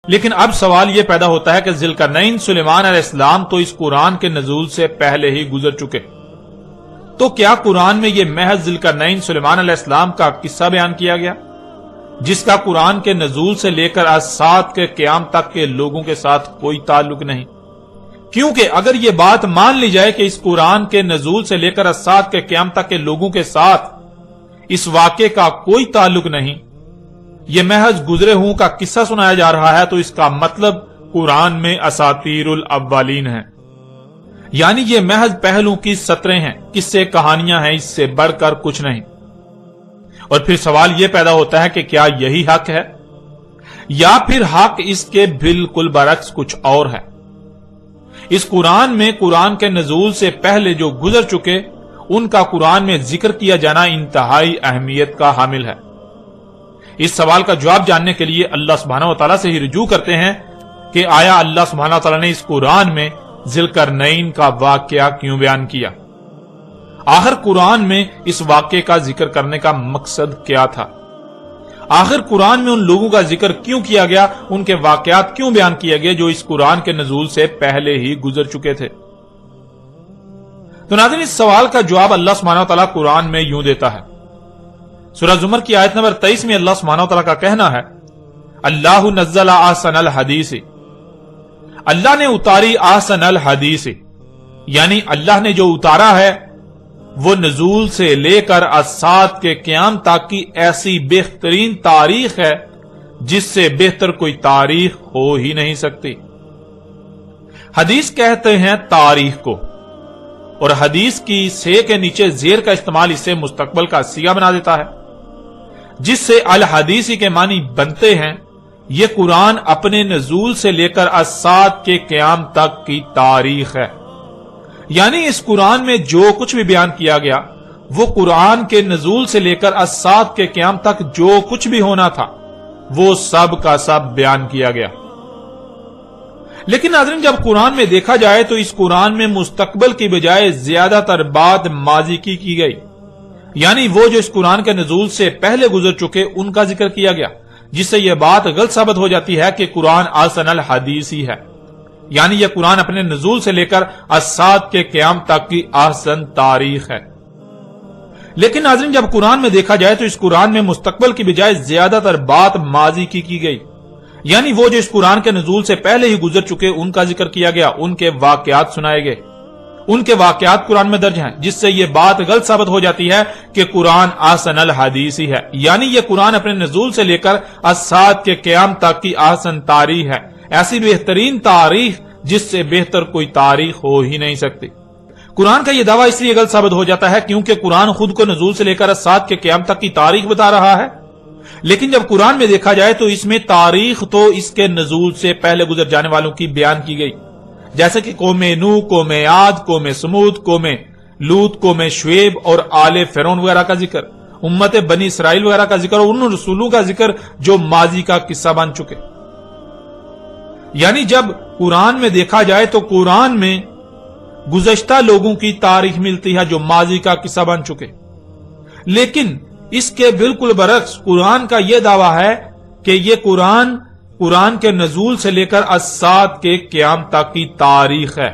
لیکن اب سوال یہ پیدا ہوتا ہے کہ ذوالقرنین سلیمان علیہ السلام تو اس قرآن کے نزول سے پہلے ہی گزر چکے، تو کیا قرآن میں یہ محض ذوالقرنین سلیمان علیہ السلام کا قصہ بیان کیا گیا جس کا قرآن کے نزول سے لے کر آج سات کے قیام تک کے لوگوں کے ساتھ کوئی تعلق نہیں؟ کیونکہ اگر یہ بات مان لی جائے کہ اس قرآن کے نزول سے لے کر آج سات کے قیام تک کے لوگوں کے ساتھ اس واقعے کا کوئی تعلق نہیں، یہ محض گزرے ہوں کا قصہ سنایا جا رہا ہے، تو اس کا مطلب قرآن میں اساطیر الاولین ہے، یعنی یہ محض پہلوں کی سطریں ہیں، قصے کہانیاں ہیں، اس سے بڑھ کر کچھ نہیں۔ اور پھر سوال یہ پیدا ہوتا ہے کہ کیا یہی حق ہے، یا پھر حق اس کے بالکل برعکس کچھ اور ہے؟ اس قرآن میں قرآن کے نزول سے پہلے جو گزر چکے ان کا قرآن میں ذکر کیا جانا انتہائی اہمیت کا حامل ہے۔ اس سوال کا جواب جاننے کے لیے اللہ سبحانہ وتعالی سے ہی رجوع کرتے ہیں کہ آیا اللہ سبحانہ وتعالی نے اس قرآن میں ذوالقرنین کا واقعہ کیوں بیان کیا؟ آخر قرآن میں اس واقعے کا ذکر کرنے کا مقصد کیا تھا؟ آخر قرآن میں ان لوگوں کا ذکر کیوں کیا گیا، ان کے واقعات کیوں بیان کیے گئے جو اس قرآن کے نزول سے پہلے ہی گزر چکے تھے؟ تو ناظرین، اس سوال کا جواب اللہ سبحانہ وتعالی قرآن میں یوں دیتا ہے۔ سورہ زمر کی آیت نمبر 23 میں اللہ سبحانہ وتعالی کا کہنا ہے، اللہ نزل احسن الحدیث، اللہ نے اتاری احسن الحدیث، یعنی اللہ نے جو اتارا ہے وہ نزول سے لے کر سات کے قیام تک کی ایسی بہترین تاریخ ہے جس سے بہتر کوئی تاریخ ہو ہی نہیں سکتی۔ حدیث کہتے ہیں تاریخ کو، اور حدیث کی سے کے نیچے زیر کا استعمال اسے مستقبل کا صیغہ بنا دیتا ہے، جس سے الحدیثی کے معنی بنتے ہیں یہ قرآن اپنے نزول سے لے کر سات کے قیام تک کی تاریخ ہے، یعنی اس قرآن میں جو کچھ بھی بیان کیا گیا وہ قرآن کے نزول سے لے کر سات کے قیام تک جو کچھ بھی ہونا تھا وہ سب کا سب بیان کیا گیا۔ لیکن ناظرین، جب قرآن میں دیکھا جائے تو اس قرآن میں مستقبل کی بجائے زیادہ تر بات ماضی کی گئی، یعنی وہ جو اس قرآن کے نزول سے پہلے گزر چکے ان کا ذکر کیا گیا، جس سے یہ بات غلط ثابت ہو جاتی ہے کہ قرآن احسن الحدیث ہی ہے، یعنی یہ قرآن اپنے نزول سے لے کر سات کے قیام تک کی احسن تاریخ ہے۔ لیکن ناظرین، جب قرآن میں دیکھا جائے تو اس قرآن میں مستقبل کی بجائے زیادہ تر بات ماضی کی گئی، یعنی وہ جو اس قرآن کے نزول سے پہلے ہی گزر چکے ان کا ذکر کیا گیا، ان کے واقعات سنائے گئے، ان کے واقعات قرآن میں درج ہیں، جس سے یہ بات غلط ثابت ہو جاتی ہے کہ قرآن احسن الحدیث ہی ہے، یعنی یہ قرآن اپنے نزول سے لے کر سات کے قیام تک کی احسن تاریخ ہے، ایسی بہترین تاریخ جس سے بہتر کوئی تاریخ ہو ہی نہیں سکتی۔ قرآن کا یہ دعویٰ اس لیے غلط ثابت ہو جاتا ہے کیونکہ قرآن خود کو نزول سے لے کر سات کے قیام تک کی تاریخ بتا رہا ہے، لیکن جب قرآن میں دیکھا جائے تو اس میں تاریخ تو اس کے نزول سے پہلے گزر جانے والوں کی بیان کی گئی، جیسے کہ قوم نوح، قوم عاد، قوم سمود، قوم لوط، قوم شعیب اور آل فرعون وغیرہ کا ذکر، امت بنی اسرائیل وغیرہ کا ذکر، اور ان رسولوں کا ذکر جو ماضی کا قصہ بن چکے۔ یعنی جب قرآن میں دیکھا جائے تو قرآن میں گزشتہ لوگوں کی تاریخ ملتی ہے جو ماضی کا قصہ بن چکے، لیکن اس کے بالکل برعکس قرآن کا یہ دعویٰ ہے کہ یہ قرآن کے نزول سے لے کر سات کے قیام تک کی تاریخ ہے۔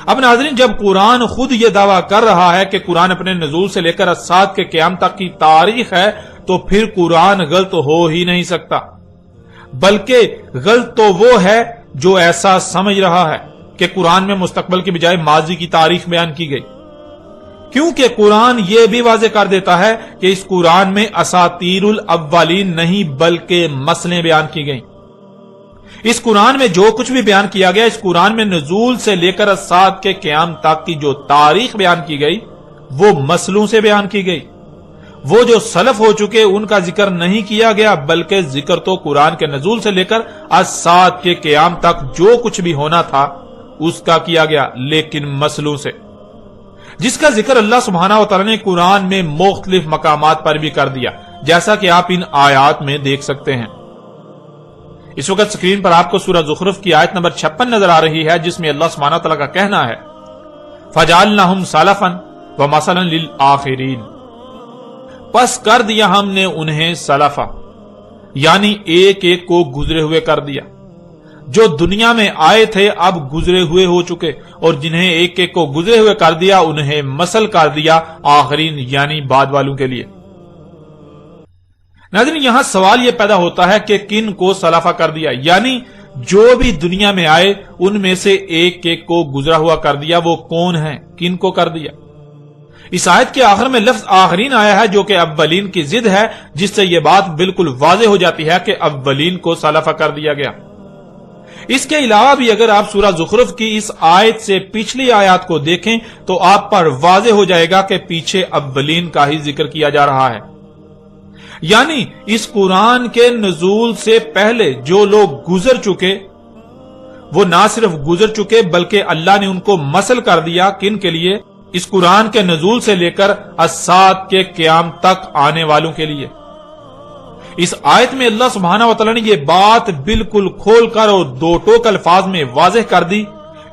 اب ناظرین، جب قرآن خود یہ دعویٰ کر رہا ہے کہ قرآن اپنے نزول سے لے کر سات کے قیام تک کی تاریخ ہے تو پھر قرآن غلط ہو ہی نہیں سکتا، بلکہ غلط تو وہ ہے جو ایسا سمجھ رہا ہے کہ قرآن میں مستقبل کی بجائے ماضی کی تاریخ بیان کی گئی، کیونکہ قرآن یہ بھی واضح کر دیتا ہے کہ اس قرآن میں اساطیر الاولین نہیں بلکہ مسئلیں بیان کی گئیں۔ اس قرآن میں جو کچھ بھی بیان کیا گیا، اس قرآن میں نزول سے لے کر سات کے قیام تک کی جو تاریخ بیان کی گئی وہ مسئلوں سے بیان کی گئی، وہ جو سلف ہو چکے ان کا ذکر نہیں کیا گیا، بلکہ ذکر تو قرآن کے نزول سے لے کر سات کے قیام تک جو کچھ بھی ہونا تھا اس کا کیا گیا، لیکن مسئلوں سے، جس کا ذکر اللہ سبحانہ وتعالی نے قرآن میں مختلف مقامات پر بھی کر دیا، جیسا کہ آپ ان آیات میں دیکھ سکتے ہیں۔ اس وقت سکرین پر آپ کو سورہ زخرف کی آیت نمبر 56 نظر آ رہی ہے، جس میں اللہ سبحانہ وتعالی کا کہنا ہے فَجَعَلْنَاهُمْ سَلَفًا وَمَثَلًا لِلْآخِرِينَ، پس کر دیا ہم نے انہیں سلفا، یعنی ایک ایک کو گزرے ہوئے کر دیا. جو دنیا میں آئے تھے اب گزرے ہوئے ہو چکے، اور جنہیں ایک ایک کو گزرے ہوئے کر دیا انہیں مسل کر دیا آخرین یعنی بعد والوں کے لیے. ناظرین، یہاں سوال یہ پیدا ہوتا ہے کہ کن کو سلفہ کر دیا، یعنی جو بھی دنیا میں آئے ان میں سے ایک ایک کو گزرا ہوا کر دیا، وہ کون ہیں، کن کو کر دیا؟ اس آیت کے آخر میں لفظ آخرین آیا ہے جو کہ اولین کی ضد ہے، جس سے یہ بات بالکل واضح ہو جاتی ہے کہ اولین کو سلفہ کر دیا گیا. اس کے علاوہ بھی اگر آپ سورہ زخرف کی اس آیت سے پچھلی آیات کو دیکھیں تو آپ پر واضح ہو جائے گا کہ پیچھے اولین کا ہی ذکر کیا جا رہا ہے. یعنی اس قرآن کے نزول سے پہلے جو لوگ گزر چکے وہ نہ صرف گزر چکے بلکہ اللہ نے ان کو مسل کر دیا. کن کے لیے؟ اس قرآن کے نزول سے لے کر الساعۃ کے قیام تک آنے والوں کے لیے. اس آیت میں اللہ سبحانہ وتعالی نے یہ بات بالکل کھول کر اور دو ٹوک الفاظ میں واضح کر دی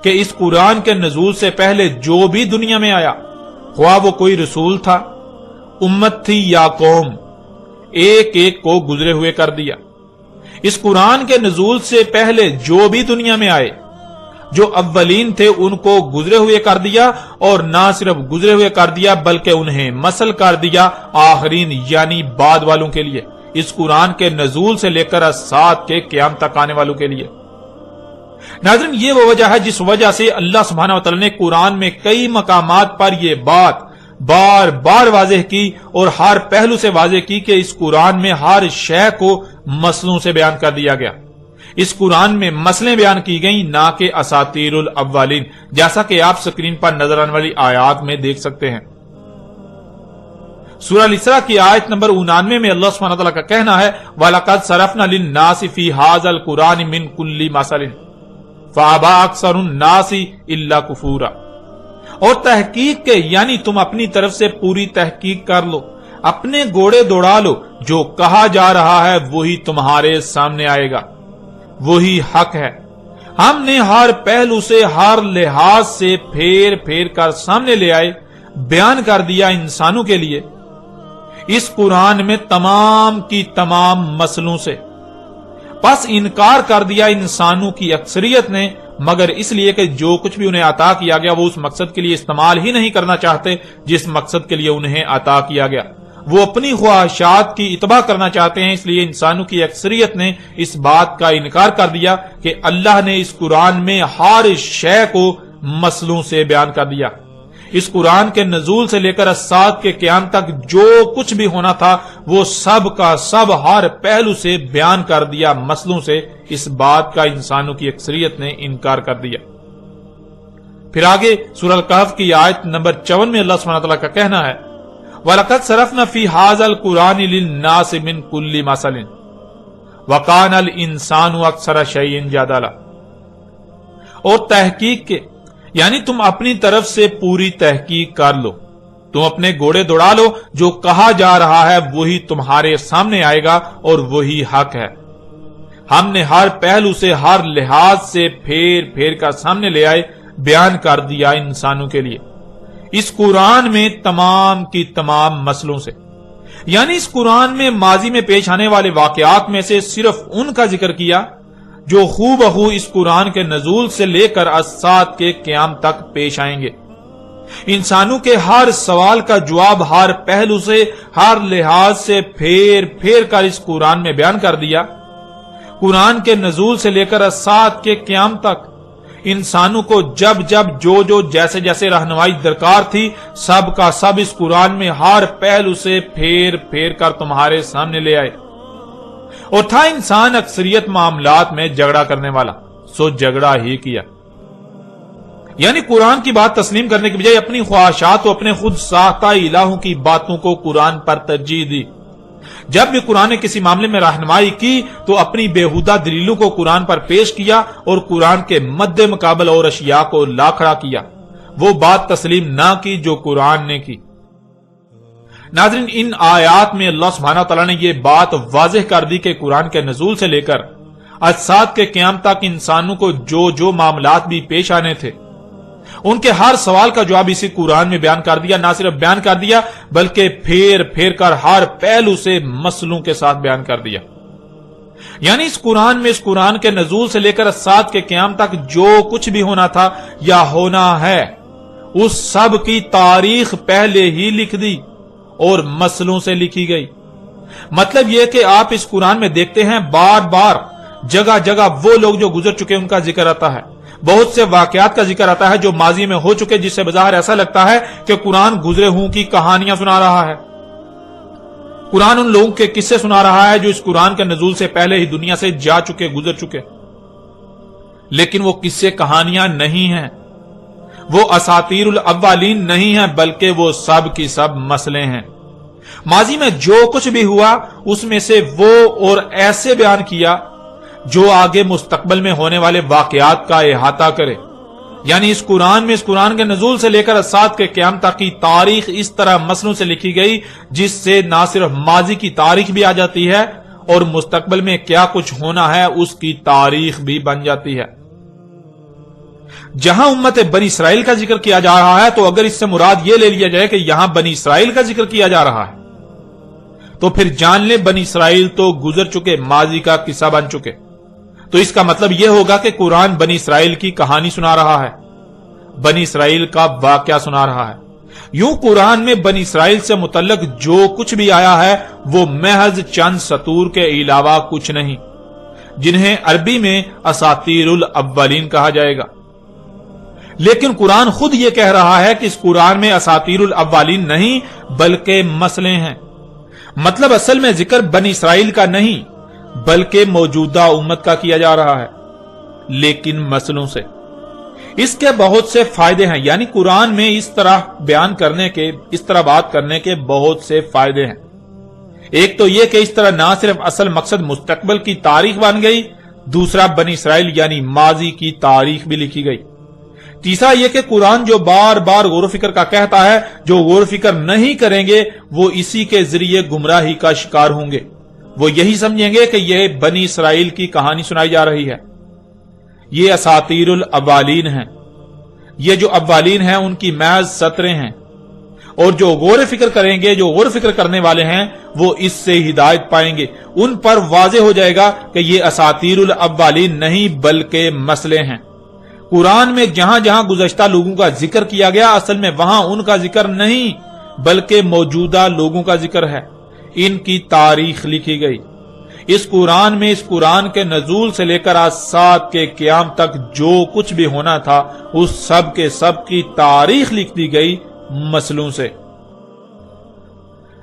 کہ اس قرآن کے نزول سے پہلے جو بھی دنیا میں آیا، خواہ وہ کوئی رسول تھا، امت تھی یا قوم، ایک ایک کو گزرے ہوئے کر دیا. اس قرآن کے نزول سے پہلے جو بھی دنیا میں آئے، جو اولین تھے ان کو گزرے ہوئے کر دیا، اور نہ صرف گزرے ہوئے کر دیا بلکہ انہیں مسل کر دیا آخرین یعنی بعد والوں کے لیے، اس قرآن کے نزول سے لے کر الساعۃ کے قیام تک آنے والوں کے لیے. ناظرین، یہ وہ وجہ ہے جس وجہ سے اللہ سبحانہ وتعالی نے قرآن میں کئی مقامات پر یہ بات بار بار واضح کی اور ہر پہلو سے واضح کی کہ اس قرآن میں ہر شے کو مسلوں سے بیان کر دیا گیا. اس قرآن میں مسئلیں بیان کی گئیں، نہ کہ اساطیر الاولین، جیسا کہ آپ سکرین پر نظر آنے والی آیات میں دیکھ سکتے ہیں. سورہ الاسراء کی آیت نمبر 99 میں اللہ سبحانہ وتعالی کا کہنا ہے وَلَقَدْ صَرَفْنَا لِلنَّاسِ فِي هَذَا الْقُرْآنِ مِنْ كُلِّ مَثَلٍ فَأَبَىٰ أَكْثَرُ النَّاسِ إِلَّا كُفُورًا. اور تحقیق کے یعنی تم اپنی طرف سے پوری تحقیق کر لو، اپنے گھوڑے دوڑا لو، جو کہا جا رہا ہے وہی تمہارے سامنے آئے گا، وہی حق ہے. ہم نے ہر پہلو سے ہر لحاظ سے پھیر پھیر کر سامنے لے آئے، بیان کر دیا انسانوں کے لیے اس قرآن میں تمام کی تمام مسئلوں سے. بس انکار کر دیا انسانوں کی اکثریت نے، مگر اس لیے کہ جو کچھ بھی انہیں عطا کیا گیا وہ اس مقصد کے لیے استعمال ہی نہیں کرنا چاہتے جس مقصد کے لیے انہیں عطا کیا گیا. وہ اپنی خواہشات کی اتباع کرنا چاہتے ہیں، اس لیے انسانوں کی اکثریت نے اس بات کا انکار کر دیا کہ اللہ نے اس قرآن میں ہر شے کو مسلوں سے بیان کر دیا. اس قرآن کے نزول سے لے کر الساعۃ کے قیام تک جو کچھ بھی ہونا تھا وہ سب کا سب ہر پہلو سے بیان کر دیا مسلوں سے. اس بات کا انسانوں کی اکثریت نے انکار کر دیا. پھر آگے سورہ الکہف کی آیت نمبر 54 میں اللہ سبحانہ وتعالی کا کہنا ہے وَلَقَدْ صَرَفْنَا فِي هَذَا الْقُرْآنِ لِلنَّاسِ مِنْ كُلِّ مَثَلٍ وَكَانَ الْإِنسَانُ أَكْثَرَ شَيْءٍ جَدَلًا. اور تحقیق کے یعنی تم اپنی طرف سے پوری تحقیق کر لو، تم اپنے گھوڑے دوڑا لو، جو کہا جا رہا ہے وہی تمہارے سامنے آئے گا اور وہی حق ہے. ہم نے ہر پہلو سے ہر لحاظ سے پھیر پھیر کر سامنے لے آئے، بیان کر دیا انسانوں کے لیے اس قرآن میں تمام کی تمام مسئلوں سے. یعنی اس قرآن میں ماضی میں پیش آنے والے واقعات میں سے صرف ان کا ذکر کیا جو خوب بخو اس قرآن کے نزول سے لے کر الساعۃ کے قیام تک پیش آئیں گے. انسانوں کے ہر سوال کا جواب ہر پہلو سے ہر لحاظ سے پھیر پھیر کر اس قرآن میں بیان کر دیا. قرآن کے نزول سے لے کر الساعۃ کے قیام تک انسانوں کو جب جب جو جیسے جیسے رہنمائی درکار تھی سب کا سب اس قرآن میں ہر پہلو سے پھیر پھیر کر تمہارے سامنے لے آئے. اور تھا انسان اکثریت معاملات میں جھگڑا کرنے والا، سو جھگڑا ہی کیا. یعنی قرآن کی بات تسلیم کرنے کی بجائے اپنی خواہشات و اپنے خود ساختہ الہوں کی باتوں کو قرآن پر ترجیح دی. جب بھی قرآن نے کسی معاملے میں رہنمائی کی تو اپنی بےہودہ دلیلوں کو قرآن پر پیش کیا اور قرآن کے مد مقابل اور اشیاء کو لا کھڑا کیا، وہ بات تسلیم نہ کی جو قرآن نے کی. ناظرین، ان آیات میں اللہ سبحانہ تعالیٰ نے یہ بات واضح کر دی کہ قرآن کے نزول سے لے کر الساعۃ کے قیام تک انسانوں کو جو معاملات بھی پیش آنے تھے ان کے ہر سوال کا جواب اسی قرآن میں بیان کر دیا. نہ صرف بیان کر دیا بلکہ پھیر پھیر کر ہر پہلو سے مسئلوں کے ساتھ بیان کر دیا. یعنی اس قرآن میں، اس قرآن کے نزول سے لے کر سات کے قیام تک جو کچھ بھی ہونا تھا یا ہونا ہے، اس سب کی تاریخ پہلے ہی لکھ دی اور مسئلوں سے لکھی گئی۔ مطلب یہ کہ آپ اس قرآن میں دیکھتے ہیں بار بار جگہ جگہ وہ لوگ جو گزر چکے ان کا ذکر آتا ہے، بہت سے واقعات کا ذکر آتا ہے جو ماضی میں ہو چکے، جس سے بظاہر ایسا لگتا ہے کہ قرآن گزرے ہوں کی کہانیاں سنا رہا ہے۔ قرآن ان لوگوں کے قصے سنا رہا ہے جو اس قرآن کے نزول سے پہلے ہی دنیا سے جا چکے، گزر چکے، لیکن وہ قصے کہانیاں نہیں ہیں، وہ اساطیر الاولین نہیں ہیں، بلکہ وہ سب کی سب مسئلے ہیں۔ ماضی میں جو کچھ بھی ہوا اس میں سے وہ اور ایسے بیان کیا جو آگے مستقبل میں ہونے والے واقعات کا احاطہ کرے۔ یعنی اس قرآن میں، اس قرآن کے نزول سے لے کر سات کے قیام تک کی تاریخ اس طرح مسئلوں سے لکھی گئی جس سے نہ صرف ماضی کی تاریخ بھی آ جاتی ہے اور مستقبل میں کیا کچھ ہونا ہے اس کی تاریخ بھی بن جاتی ہے۔ جہاں امت بنی اسرائیل کا ذکر کیا جا رہا ہے تو اگر اس سے مراد یہ لے لیا جائے کہ یہاں بنی اسرائیل کا ذکر کیا جا رہا ہے تو پھر جان لیں بنی اسرائیل تو گزر چکے، ماضی کا قصہ بن چکے۔ تو اس کا مطلب یہ ہوگا کہ قرآن بنی اسرائیل کی کہانی سنا رہا ہے، بنی اسرائیل کا واقعہ سنا رہا ہے۔ یوں قرآن میں بنی اسرائیل سے متعلق جو کچھ بھی آیا ہے وہ محض چند سطور کے علاوہ کچھ نہیں، جنہیں عربی میں اساطیر الاولین کہا جائے گا۔ لیکن قرآن خود یہ کہہ رہا ہے کہ اس قرآن میں اساطیر الاولین نہیں بلکہ مسئلے ہیں۔ مطلب اصل میں ذکر بنی اسرائیل کا نہیں بلکہ موجودہ امت کا کیا جا رہا ہے، لیکن مسئلوں سے۔ اس کے بہت سے فائدے ہیں، یعنی قرآن میں اس طرح بیان کرنے کے، اس طرح بات کرنے کے بہت سے فائدے ہیں۔ ایک تو یہ کہ اس طرح نہ صرف اصل مقصد مستقبل کی تاریخ بن گئی، دوسرا بنی اسرائیل یعنی ماضی کی تاریخ بھی لکھی گئی۔ تیسرا یہ کہ قرآن جو بار بار غور و فکر کا کہتا ہے، جو غور و فکر نہیں کریں گے وہ اسی کے ذریعے گمراہی کا شکار ہوں گے، وہ یہی سمجھیں گے کہ یہ بنی اسرائیل کی کہانی سنائی جا رہی ہے، یہ اساطیر الاولین ہیں، یہ جو اولین ہیں ان کی محض سطریں ہیں، اور جو غور و فکر کریں گے، جو غور و فکر کرنے والے ہیں وہ اس سے ہدایت پائیں گے، ان پر واضح ہو جائے گا کہ یہ اساطیر الاولین نہیں بلکہ مسئلے ہیں۔ قرآن میں جہاں جہاں گزشتہ لوگوں کا ذکر کیا گیا اصل میں وہاں ان کا ذکر نہیں بلکہ موجودہ لوگوں کا ذکر ہے، ان کی تاریخ لکھی گئی۔ اس قرآن میں، اس قرآن کے نزول سے لے کر آج سات کے قیام تک جو کچھ بھی ہونا تھا اس سب کے سب کی تاریخ لکھ دی گئی مسئلوں سے۔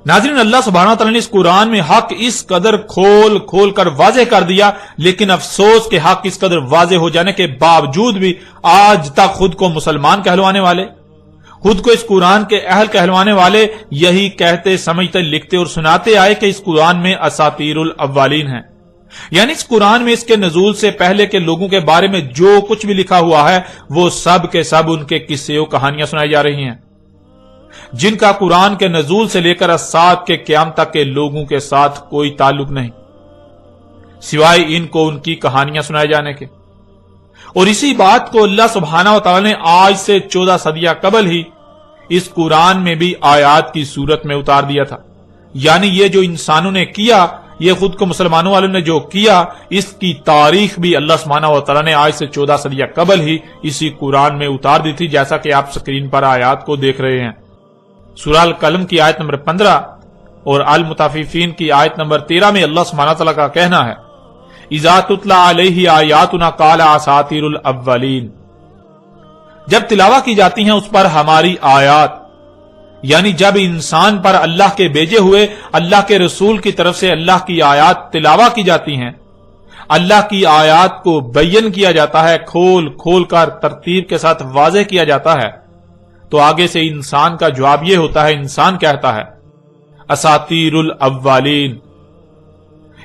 ناظرین، اللہ سبحانہ تعالیٰ نے اس قرآن میں حق اس قدر کھول کھول کر واضح کر دیا، لیکن افسوس کہ حق اس قدر واضح ہو جانے کے باوجود بھی آج تک خود کو مسلمان کہلوانے والے، خود کو اس قرآن کے اہل کہلوانے والے یہی کہتے، سمجھتے، لکھتے اور سناتے آئے کہ اس قرآن میں اساطیر الاولین ہیں، یعنی اس قرآن میں اس کے نزول سے پہلے کے لوگوں کے بارے میں جو کچھ بھی لکھا ہوا ہے وہ سب کے سب ان کے قصے و کہانیاں سنائی جا رہی ہیں، جن کا قرآن کے نزول سے لے کر سات کے قیام تک کے لوگوں کے ساتھ کوئی تعلق نہیں سوائے ان کو ان کی کہانیاں سنائے جانے کے۔ اور اسی بات کو اللہ سبحانہ و تعالی نے آج سے 14 صدیاں قبل ہی اس قرآن میں بھی آیات کی صورت میں اتار دیا تھا، یعنی یہ جو انسانوں نے کیا، یہ خود کو مسلمانوں والوں نے جو کیا، اس کی تاریخ بھی اللہ سبحانہ و تعالی نے آج سے 14 صدیاں قبل ہی اسی قرآن میں اتار دی تھی، جیسا کہ آپ سکرین پر آیات کو دیکھ رہے ہیں۔ سورہ القلم کی آیت نمبر 15 اور المطففین کی آیت نمبر 13 میں اللہ سبحانہ تعالیٰ کا کہنا ہے، اذا تتلی علیہ آیاتنا قال اساطیر الاولین، جب تلاوت کی جاتی ہیں اس پر ہماری آیات، یعنی جب انسان پر اللہ کے بھیجے ہوئے اللہ کے رسول کی طرف سے اللہ کی آیات تلاوت کی جاتی ہیں، اللہ کی آیات کو بیان کیا جاتا ہے، کھول کھول کر ترتیب کے ساتھ واضح کیا جاتا ہے، تو آگے سے انسان کا جواب یہ ہوتا ہے، انسان کہتا ہے اساطیر الاولین،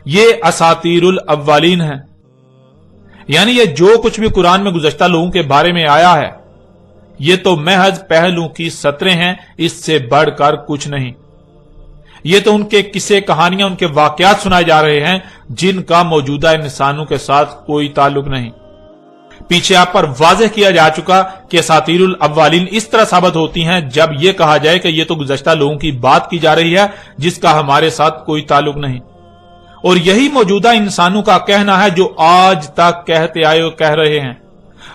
یہ اساطیر الاولین ہے، یعنی یہ جو کچھ بھی قرآن میں گزشتہ لوگوں کے بارے میں آیا ہے یہ تو محض پہلو کی سطریں ہیں، اس سے بڑھ کر کچھ نہیں، یہ تو ان کے قصے، کہانیاں، ان کے واقعات سنائے جا رہے ہیں جن کا موجودہ انسانوں کے ساتھ کوئی تعلق نہیں۔ پیچھے آپ پر واضح کیا جا چکا کہ اساطیر الاولین اس طرح ثابت ہوتی ہیں جب یہ کہا جائے کہ یہ تو گزشتہ لوگوں کی بات کی جا رہی ہے جس کا ہمارے ساتھ کوئی تعلق نہیں، اور یہی موجودہ انسانوں کا کہنا ہے جو آج تک کہتے آئے اور کہہ رہے ہیں،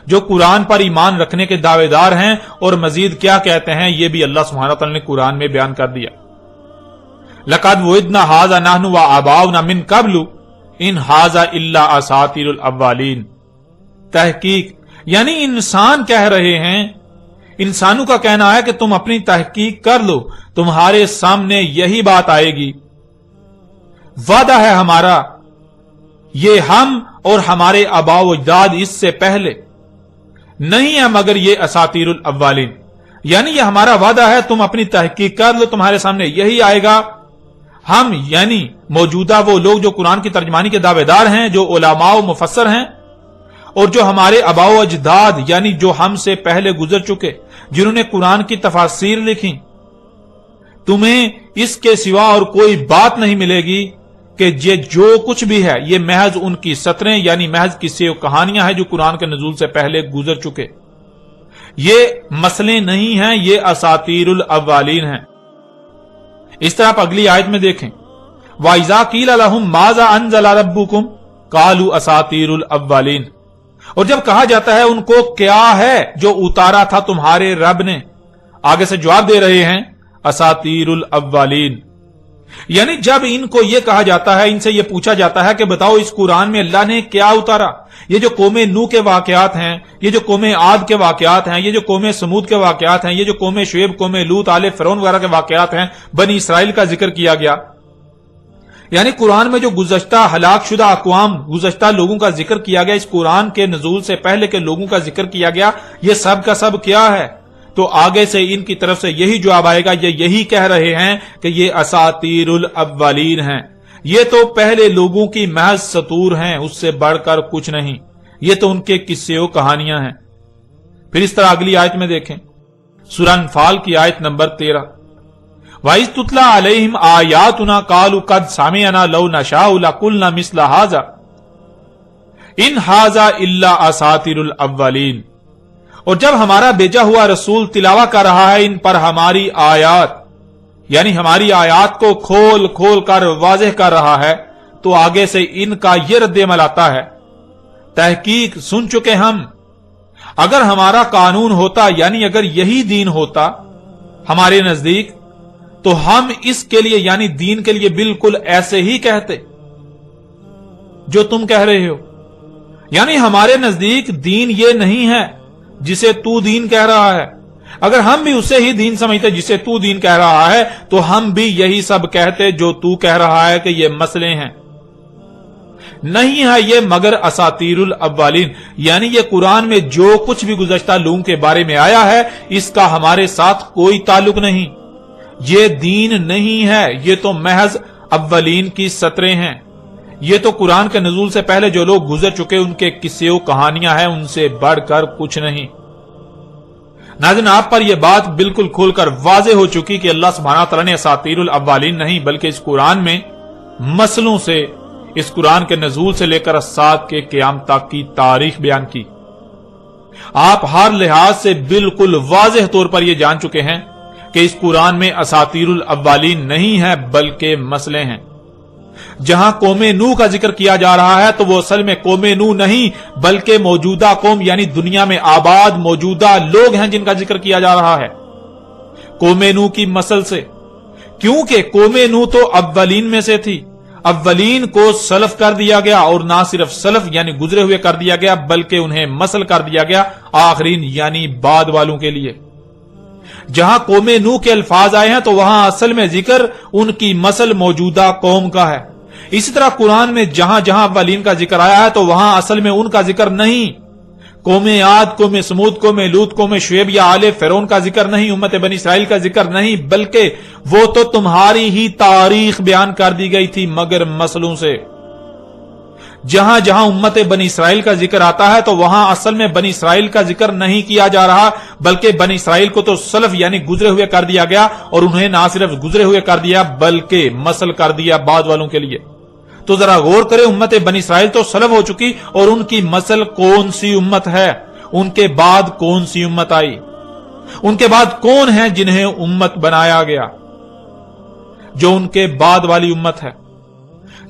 جو قرآن پر ایمان رکھنے کے دعوے دار ہیں، اور مزید کیا کہتے ہیں یہ بھی اللہ سبحانہ وتعالی نے قرآن میں بیان کر دیا۔ لَقَدْ وُعِدْنَا هَٰذَا نَحْنُ وَآبَاؤُنَا مِن قَبْلُ إِنْ هَٰذَا إِلَّا أَسَاطِيرُ الْأَوَّلِينَ۔ تحقیق یعنی انسان کہہ رہے ہیں، انسانوں کا کہنا ہے کہ تم اپنی تحقیق کر لو، تمہارے سامنے یہی بات آئے گی۔ وعدہ ہے ہمارا، یہ ہم اور ہمارے آباء و اجداد اس سے پہلے نہیں ہے مگر یہ اساطیر الاولین، یعنی یہ ہمارا وعدہ ہے، تم اپنی تحقیق کر لو، تمہارے سامنے یہی آئے گا۔ ہم یعنی موجودہ وہ لوگ جو قرآن کی ترجمانی کے دعوے دار ہیں، جو علماء و مفسر ہیں، اور جو ہمارے آباء و اجداد یعنی جو ہم سے پہلے گزر چکے، جنہوں نے قرآن کی تفاسیر لکھی، تمہیں اس کے سوا اور کوئی بات نہیں ملے گی کہ یہ جو کچھ بھی ہے یہ محض ان کی سطریں یعنی محض قصے و کہانیاں ہیں جو قرآن کے نزول سے پہلے گزر چکے، یہ مسئلے نہیں ہیں، یہ اساطیر الاولین ہیں۔ اس طرح آپ اگلی آیت میں دیکھیں، وَإِذَا قِيلَ لَهُم مَاذَا أَنزَلَ رَبُّكُمْ قَالُوا أَسَاطِيرُ الْأَوَّلِينَ۔ اور جب کہا جاتا ہے ان کو کیا ہے جو اتارا تھا تمہارے رب نے، آگے سے جواب دے رہے ہیں اساطیر الاولین، یعنی جب ان کو یہ کہا جاتا ہے، ان سے یہ پوچھا جاتا ہے کہ بتاؤ اس قرآن میں اللہ نے کیا اتارا، یہ جو قوم نوح کے واقعات ہیں، یہ جو قوم عاد کے واقعات ہیں، یہ جو قوم سمود کے واقعات ہیں، یہ جو قوم شعیب، قوم لوط، آل فرعون وغیرہ کے واقعات ہیں، بنی اسرائیل کا ذکر کیا گیا، یعنی قرآن میں جو گزشتہ ہلاک شدہ اقوام، گزشتہ لوگوں کا ذکر کیا گیا، اس قرآن کے نزول سے پہلے کے لوگوں کا ذکر کیا گیا، یہ سب کا سب کیا ہے؟ تو آگے سے ان کی طرف سے یہی جواب آئے گا، یہ یہی کہہ رہے ہیں کہ یہ اساطیر الاولین ہیں، یہ تو پہلے لوگوں کی محض سطور ہیں، اس سے بڑھ کر کچھ نہیں، یہ تو ان کے قصے و کہانیاں ہیں۔ پھر اس طرح اگلی آیت میں دیکھیں، سورہ انفال کی آیت نمبر 13، وَإِذْ تُتْلَىٰ عَلَيْهِمْ آيَاتُنَا قَالُوا قَدْ سَمِعْنَا لَوْ نَشَاءُ لَقُلْنَا مِثْلَ هَٰذَا إِنْ هَٰذَا إِلَّا أَسَاطِيرُ الْأَوَّلِينَ۔ اور جب ہمارا بھیجا ہوا رسول تلاوت کر رہا ہے ان پر ہماری آیات، یعنی ہماری آیات کو کھول کھول کر واضح کر رہا ہے، تو آگے سے ان کا یہ رد عمل آتا ہے، تحقیق سن چکے ہم، اگر ہمارا قانون ہوتا یعنی اگر یہی دین ہوتا ہمارے نزدیک تو ہم اس کے لیے یعنی دین کے لیے بالکل ایسے ہی کہتے جو تم کہہ رہے ہو، یعنی ہمارے نزدیک دین یہ نہیں ہے جسے تو دین کہہ رہا ہے، اگر ہم بھی اسے ہی دین سمجھتے جسے تو دین کہہ رہا ہے تو ہم بھی یہی سب کہتے جو تو کہہ رہا ہے کہ یہ مسئلے ہیں، نہیں ہے یہ مگر اساطیر الاولین، یعنی یہ قرآن میں جو کچھ بھی گزشتہ لوگوں کے بارے میں آیا ہے اس کا ہمارے ساتھ کوئی تعلق نہیں، یہ دین نہیں ہے، یہ تو محض اولین کی سطریں ہیں، یہ تو قرآن کے نزول سے پہلے جو لوگ گزر چکے ان کے قصے و کہانیاں ہیں، ان سے بڑھ کر کچھ نہیں۔ ناظرین، آپ پر یہ بات بالکل کھول کر واضح ہو چکی کہ اللہ سبحانہ تعالیٰ نے اساطیر الاولین نہیں بلکہ اس قرآن میں مسلوں سے، اس قرآن کے نزول سے لے کر سات کے قیام تک کی تاریخ بیان کی۔ آپ ہر لحاظ سے بالکل واضح طور پر یہ جان چکے ہیں کہ اس قرآن میں اساطیر الاولین نہیں ہے بلکہ مسئلے ہیں۔ جہاں قوم نوح کا ذکر کیا جا رہا ہے تو وہ اصل میں قوم نوح نہیں بلکہ موجودہ قوم یعنی دنیا میں آباد موجودہ لوگ ہیں جن کا ذکر کیا جا رہا ہے قوم نوح کی مسل سے، کیونکہ قوم نوح تو اولین میں سے تھی، اولین کو سلف کر دیا گیا، اور نہ صرف سلف یعنی گزرے ہوئے کر دیا گیا بلکہ انہیں مسل کر دیا گیا آخرین یعنی بعد والوں کے لیے۔ جہاں قوم نوح کے الفاظ آئے ہیں تو وہاں اصل میں ذکر ان کی مسل موجودہ قوم کا ہے۔ اسی طرح قرآن میں جہاں جہاں اولین کا ذکر آیا ہے تو وہاں اصل میں ان کا ذکر نہیں، قوم عاد، قوم سمود، قوم لوط، قوم شعیب یا آل فرعون کا ذکر نہیں، امت بنی اسرائیل کا ذکر نہیں، بلکہ وہ تو تمہاری ہی تاریخ بیان کر دی گئی تھی مگر مسلوں سے۔ جہاں جہاں امت بنی اسرائیل کا ذکر آتا ہے تو وہاں اصل میں بنی اسرائیل کا ذکر نہیں کیا جا رہا بلکہ بنی اسرائیل کو تو سلف یعنی گزرے ہوئے کر دیا گیا، اور انہیں نہ صرف گزرے ہوئے کر دیا بلکہ مسل کر دیا بعد والوں کے لیے۔ تو ذرا غور کرے، امت بنی اسرائیل تو سلف ہو چکی اور ان کی مسل کون سی امت ہے؟ ان کے بعد کون سی امت آئی؟ ان کے بعد کون ہیں جنہیں امت بنایا گیا جو ان کے بعد والی امت ہے؟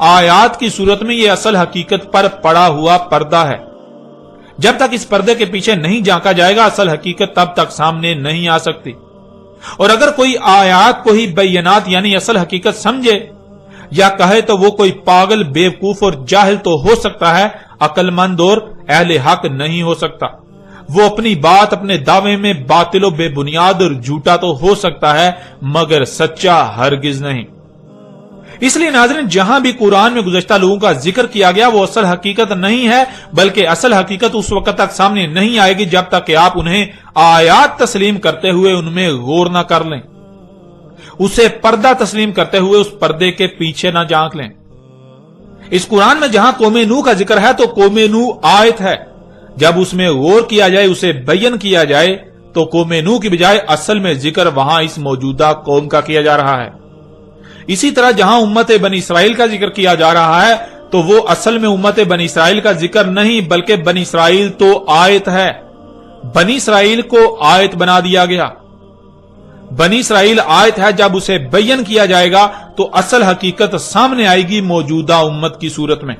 آیات کی صورت میں یہ اصل حقیقت پر پڑا ہوا پردہ ہے۔ جب تک اس پردے کے پیچھے نہیں جھانکا جائے گا اصل حقیقت تب تک سامنے نہیں آ سکتی۔ اور اگر کوئی آیات کو ہی بینات یعنی اصل حقیقت سمجھے یا کہے تو وہ کوئی پاگل، بیوقوف اور جاہل تو ہو سکتا ہے، عقل مند اور اہل حق نہیں ہو سکتا۔ وہ اپنی بات، اپنے دعوے میں باطل و بے بنیاد اور جھوٹا تو ہو سکتا ہے مگر سچا ہرگز نہیں۔ اس لیے ناظرین، جہاں بھی قرآن میں گزشتہ لوگوں کا ذکر کیا گیا وہ اصل حقیقت نہیں ہے، بلکہ اصل حقیقت اس وقت تک سامنے نہیں آئے گی جب تک کہ آپ انہیں آیات تسلیم کرتے ہوئے ان میں غور نہ کر لیں، اسے پردہ تسلیم کرتے ہوئے اس پردے کے پیچھے نہ جھانک لیں۔ اس قرآن میں جہاں قوم نوح کا ذکر ہے تو قوم نوح آیت ہے، جب اس میں غور کیا جائے، اسے بیان کیا جائے تو قوم نوح کی بجائے اصل میں ذکر وہاں اس موجودہ قوم کا کیا جا رہا ہے۔ اسی طرح جہاں امت بنی اسرائیل کا ذکر کیا جا رہا ہے تو وہ اصل میں امت بنی اسرائیل کا ذکر نہیں بلکہ بنی اسرائیل تو آیت ہے۔ بنی اسرائیل کو آیت بنا دیا گیا۔ بنی اسرائیل آیت ہے، جب اسے بیان کیا جائے گا تو اصل حقیقت سامنے آئے گی موجودہ امت کی صورت میں۔